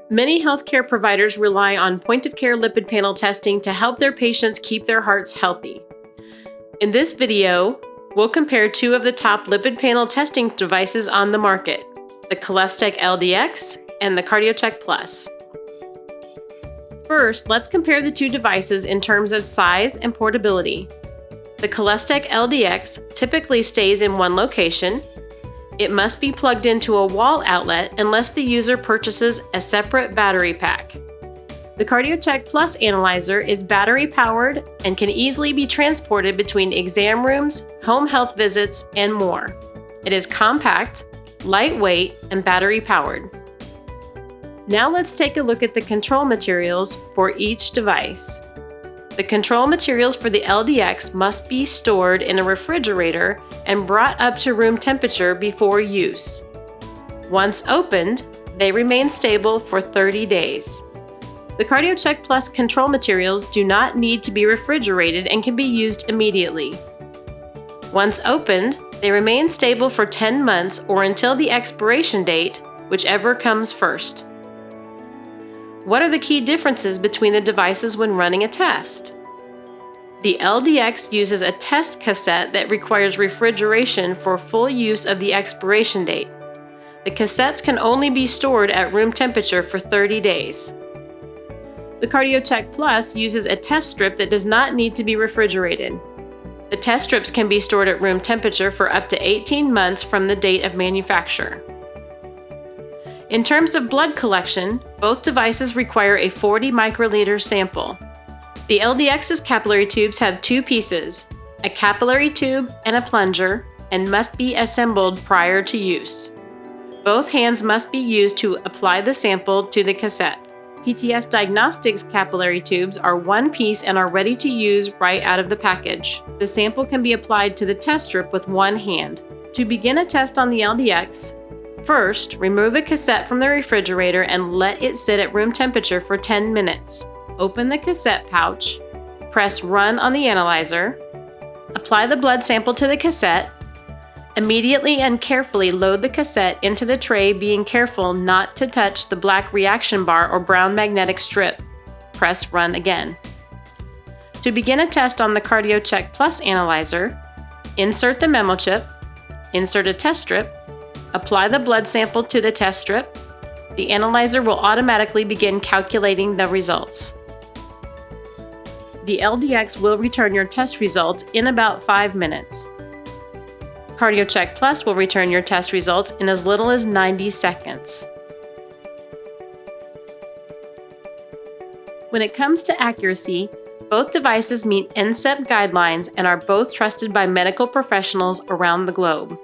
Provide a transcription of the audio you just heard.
Many healthcare providers rely on point-of-care lipid panel testing to help their patients keep their hearts healthy. In this video, we'll compare two of the top lipid panel testing devices on the market, the CardioChek LDX and the CardioChek Plus. First, let's compare the two devices in terms of size and portability. The CardioChek LDX typically stays in one location. It must be plugged into a wall outlet unless the user purchases a separate battery pack. The CardioChek Plus analyzer is battery-powered and can easily be transported between exam rooms, home health visits, and more. It is compact, lightweight, and battery-powered. Now let's take a look at the control materials for each device. The control materials for the LDX must be stored in a refrigerator and brought up to room temperature before use. Once opened, they remain stable for 30 days. The CardioChek Plus control materials do not need to be refrigerated and can be used immediately. Once opened, they remain stable for 10 months or until the expiration date, whichever comes first. What are the key differences between the devices when running a test? The LDX uses a test cassette that requires refrigeration for full use of the expiration date. The cassettes can only be stored at room temperature for 30 days. The CardioChek Plus uses a test strip that does not need to be refrigerated. The test strips can be stored at room temperature for up to 18 months from the date of manufacture. In terms of blood collection, both devices require a 40 microliter sample. The LDX's capillary tubes have two pieces, a capillary tube and a plunger, and must be assembled prior to use. Both hands must be used to apply the sample to the cassette. PTS Diagnostics capillary tubes are one piece and are ready to use right out of the package. The sample can be applied to the test strip with one hand. To begin a test on the LDX, first, remove a cassette from the refrigerator and let it sit at room temperature for 10 minutes. Open the cassette pouch, press Run on the analyzer, apply the blood sample to the cassette, immediately and carefully load the cassette into the tray, being careful not to touch the black reaction bar or brown magnetic strip. Press Run again. To begin a test on the CardioChek Plus analyzer, insert the memo chip, insert a test strip, apply the blood sample to the test strip. The analyzer will automatically begin calculating the results. The LDX will return your test results in about 5 minutes. CardioChek Plus will return your test results in as little as 90 seconds. When it comes to accuracy, both devices meet NCEP guidelines and are both trusted by medical professionals around the globe.